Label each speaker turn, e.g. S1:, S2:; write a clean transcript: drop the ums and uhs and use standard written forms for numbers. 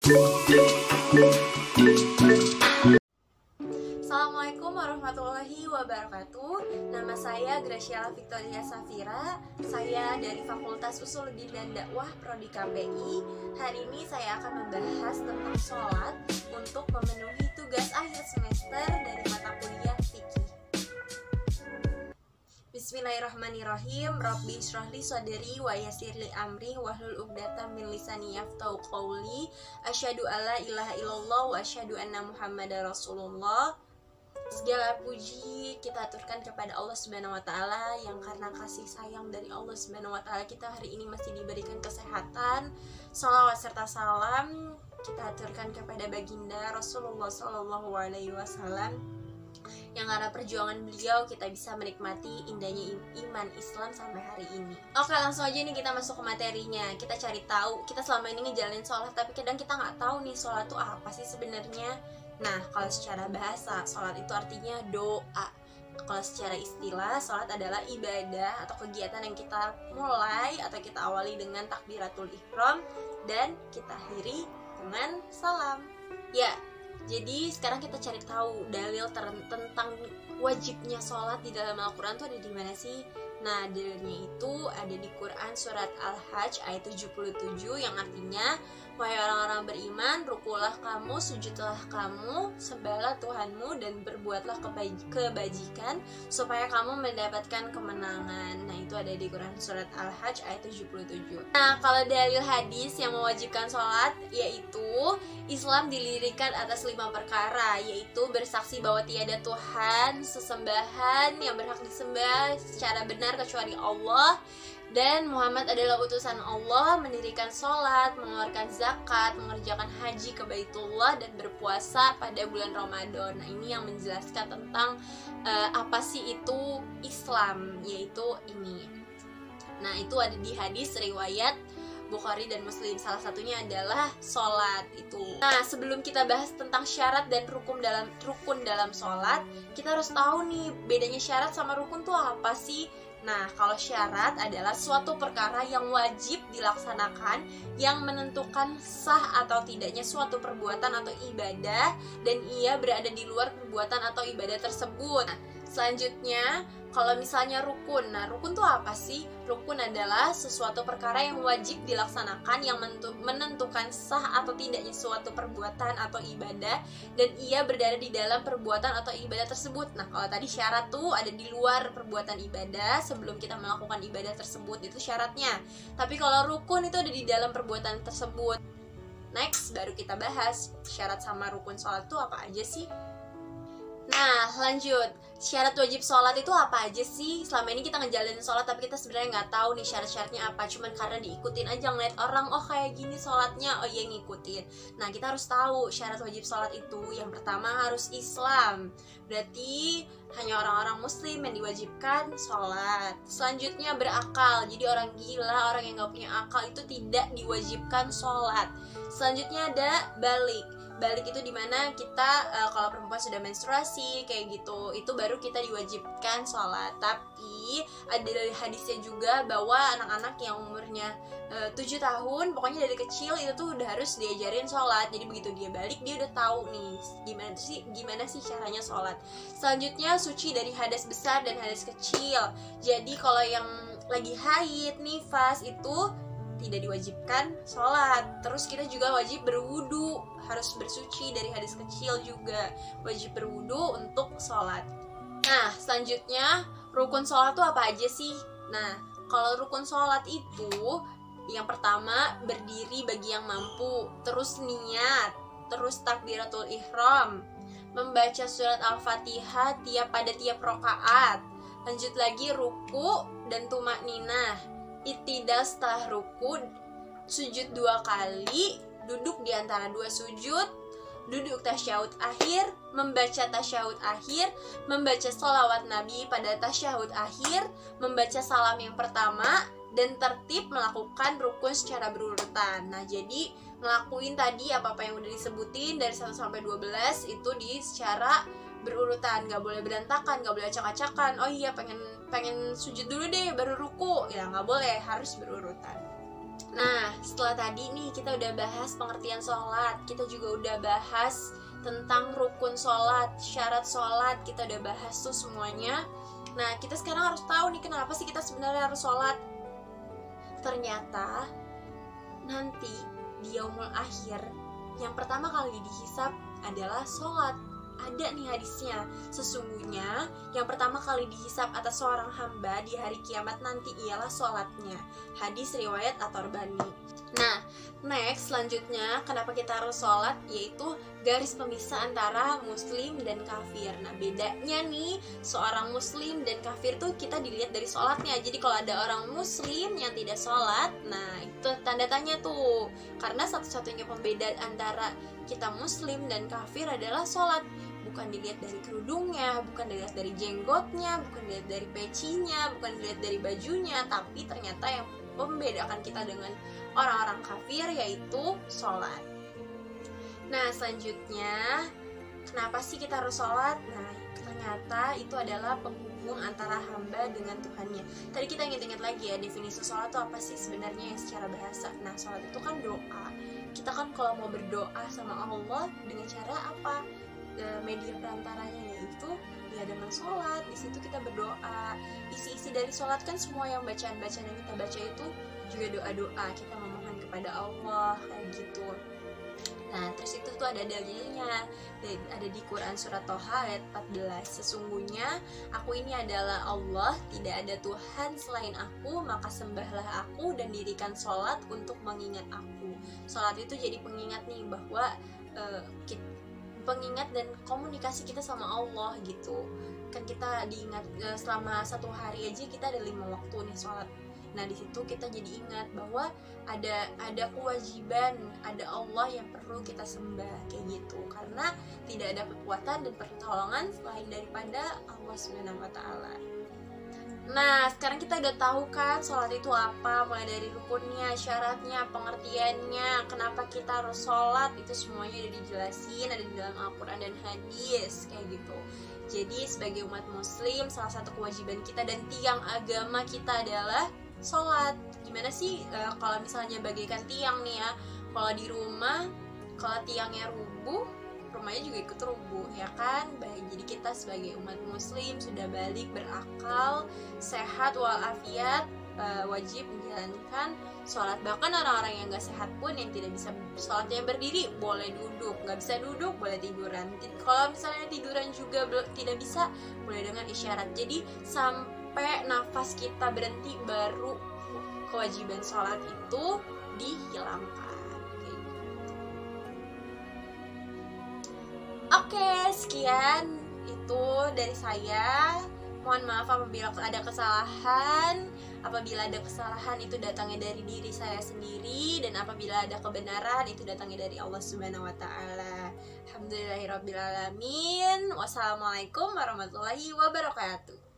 S1: Assalamualaikum warahmatullahi wabarakatuh. Nama saya Graciela Victoria Safira. Saya dari Fakultas Usuluddin dan Dakwah Prodi KPI. Hari ini saya akan membahas tentang sholat untuk memenuhi tugas akhir semester dari mata kuliah fikih. Bismillahirrahmanirrahim. Rabbi shrahli sadri wa yassirli amri wahlul 'uqdatam min lisani yafqahu qawli. Asyhadu alla ilaha illallah wa asyhadu anna Muhammadar Rasulullah. Segala puji kita aturkan kepada Allah Subhanahu wa taala yang karena kasih sayang dari Allah Subhanahu wa taala kita hari ini masih diberikan kesehatan. Shalawat serta salam kita aturkan kepada baginda Rasulullah sallallahu alaihi wasallam yang karena perjuangan beliau kita bisa menikmati indahnya iman Islam sampai hari ini. Oke, langsung aja nih kita masuk ke materinya. Kita cari tahu, kita selama ini ngejalanin sholat tapi kadang kita nggak tahu nih sholat itu apa sih sebenarnya. Nah, kalau secara bahasa, sholat itu artinya doa. Kalau secara istilah, sholat adalah ibadah atau kegiatan yang kita mulai atau kita awali dengan takbiratul ihram dan kita akhiri dengan salam. Ya, jadi sekarang kita cari tahu dalil tentang wajibnya sholat di dalam Al-Quran itu ada di mana sih? Nah, dalilnya itu ada di Quran surat Al-Hajj ayat 77 yang artinya, wahai orang-orang beriman, rukulah kamu, sujudlah kamu, sembahlah Tuhanmu dan berbuatlah kebajikan supaya kamu mendapatkan kemenangan. Nah, itu ada di Quran surat Al-Hajj ayat 77. Nah, kalau dalil hadis yang mewajibkan sholat, yaitu Islam didirikan atas 5 perkara, yaitu bersaksi bahwa tiada Tuhan sesembahan yang berhak disembah secara benar kecuali Allah, dan Muhammad adalah utusan Allah, mendirikan sholat, mengeluarkan zakat, mengerjakan haji ke Baitullah, dan berpuasa pada bulan Ramadan. Nah, ini yang menjelaskan tentang apa sih itu Islam, yaitu ini. Nah, itu ada di hadis riwayat Bukhari dan Muslim. Salah satunya adalah sholat itu. Nah, sebelum kita bahas tentang syarat dan rukun dalam sholat, kita harus tahu nih bedanya syarat sama rukun tuh apa sih? Nah, kalau syarat adalah suatu perkara yang wajib dilaksanakan yang menentukan sah atau tidaknya suatu perbuatan atau ibadah dan ia berada di luar perbuatan atau ibadah tersebut. Nah, selanjutnya, kalau misalnya rukun. Nah, rukun tuh apa sih? Rukun adalah sesuatu perkara yang wajib dilaksanakan yang menentukan sah atau tidaknya suatu perbuatan atau ibadah dan ia berada di dalam perbuatan atau ibadah tersebut. Nah, kalau tadi syarat tuh ada di luar perbuatan ibadah sebelum kita melakukan ibadah tersebut, itu syaratnya. Tapi kalau rukun itu ada di dalam perbuatan tersebut. Next, baru kita bahas syarat sama rukun sholat tuh apa aja sih? Nah, lanjut. Syarat wajib sholat itu apa aja sih? Selama ini kita ngejalanin sholat tapi kita sebenarnya nggak tahu nih syarat-syaratnya apa. Cuman karena diikutin aja ngeliat orang, oh kayak gini sholatnya, oh iya ngikutin. Nah, kita harus tahu syarat wajib sholat itu. Yang pertama harus Islam. Berarti hanya orang-orang muslim yang diwajibkan sholat. Selanjutnya berakal. Jadi orang gila, orang yang nggak punya akal itu tidak diwajibkan sholat. Selanjutnya ada balik. Balik itu dimana kita kalau perempuan sudah menstruasi kayak gitu, itu baru kita diwajibkan sholat. Tapi ada dari hadisnya juga bahwa anak-anak yang umurnya 7 tahun, pokoknya dari kecil itu tuh udah harus diajarin sholat. Jadi begitu dia balik, dia udah tahu nih gimana sih caranya sholat. Selanjutnya suci dari hadas besar dan hadas kecil. Jadi kalau yang lagi haid, nifas itu tidak diwajibkan sholat. Terus kita juga wajib berwudu, harus bersuci dari hadis kecil juga, wajib berwudu untuk sholat. Nah, selanjutnya rukun sholat tuh apa aja sih? Nah, kalau rukun sholat itu yang pertama berdiri bagi yang mampu, terus niat, terus takbiratul ihram, membaca surat Al-Fatihah pada tiap rakaat, lanjut lagi ruku dan tumakninah, itidal setelah ruku, sujud 2 kali, duduk di antara 2 sujud, duduk tasyahud akhir, membaca tasyahud akhir, membaca sholawat Nabi pada tasyahud akhir, membaca salam yang pertama, dan tertib melakukan rukun secara berurutan. Nah, jadi ngelakuin tadi apa-apa yang udah disebutin dari 1 sampai 12 itu secara berurutan, nggak boleh berantakan, nggak boleh acak-acakan. Oh iya, pengen sujud dulu deh baru ruku, ya nggak boleh, harus berurutan. Nah, setelah tadi nih kita udah bahas pengertian sholat, kita juga udah bahas tentang rukun sholat, syarat sholat, kita udah bahas tuh semuanya. Nah, kita sekarang harus tahu nih kenapa sih kita sebenarnya harus sholat. Ternyata nanti di yaumul akhir yang pertama kali dihisab adalah sholat. Ada nih hadisnya, sesungguhnya yang pertama kali dihisab atas seorang hamba di hari kiamat nanti ialah sholatnya. Hadis riwayat At-Tabrani. Nah, next selanjutnya kenapa kita harus sholat, yaitu garis pemisah antara muslim dan kafir. Nah, bedanya nih, seorang muslim dan kafir tuh kita dilihat dari sholatnya. Jadi kalau ada orang muslim yang tidak sholat, nah itu tanda tanya tuh. Karena satu-satunya pembeda antara kita muslim dan kafir adalah sholat. Bukan dilihat dari kerudungnya, bukan dilihat dari jenggotnya, bukan dilihat dari pecinya, bukan dilihat dari bajunya, tapi ternyata yang membedakan kita dengan orang-orang kafir yaitu sholat. Nah, selanjutnya kenapa sih kita harus sholat? Nah, ternyata itu adalah penghubung antara hamba dengan Tuhannya. Tadi kita ingat-ingat lagi ya, definisi sholat itu apa sih sebenarnya yang secara bahasa. Nah, sholat itu kan doa. Kita kan kalau mau berdoa sama Allah dengan cara apa? Media perantaranya yaitu ya dengan sholat. Di situ kita berdoa. Isi-isi dari sholat kan semua yang bacaan-bacaan yang kita baca itu juga doa-doa, kita memohon kepada Allah kayak gitu. Nah, terus itu tuh ada dalilnya, ada di Quran surat Toha ayat 14. Sesungguhnya aku ini adalah Allah, tidak ada Tuhan selain aku, maka sembahlah aku dan dirikan sholat untuk mengingat aku. Sholat itu jadi pengingat nih bahwa pengingat dan komunikasi kita sama Allah gitu. Kan kita diingat selama satu hari aja kita ada 5 waktu nih sholat. Nah, di situ kita jadi ingat bahwa ada kewajiban, ada Allah yang perlu kita sembah kayak gitu. Karena tidak ada kekuatan dan pertolongan selain daripada Allah Subhanahu wa taala. Nah, sekarang kita udah tahu kan sholat itu apa, mulai dari rukunnya, syaratnya, pengertiannya, kenapa kita harus sholat, itu semuanya udah dijelasin, ada di dalam Al-Quran dan hadis, kayak gitu. Jadi sebagai umat muslim, salah satu kewajiban kita dan tiang agama kita adalah sholat. Gimana sih kalau misalnya bagaikan tiang nih ya, kalau di rumah, kalau tiangnya rubuh, rumahnya juga ikut rubuh ya kan. Jadi kita sebagai umat muslim sudah balik berakal, sehat walafiat, wajib menjalankan sholat. Bahkan orang-orang yang gak sehat pun yang tidak bisa sholatnya berdiri boleh duduk, gak bisa duduk boleh tiduran. Kalau misalnya tiduran juga tidak bisa, boleh dengan isyarat. Jadi sampai nafas kita berhenti baru kewajiban sholat itu dihilangkan. Oke, sekian itu dari saya. Mohon maaf apabila ada kesalahan. Apabila ada kesalahan itu datangnya dari diri saya sendiri, dan apabila ada kebenaran itu datangnya dari Allah Subhanahu wa taala. Alhamdulillahirabbil alamin. Wassalamualaikum warahmatullahi wabarakatuh.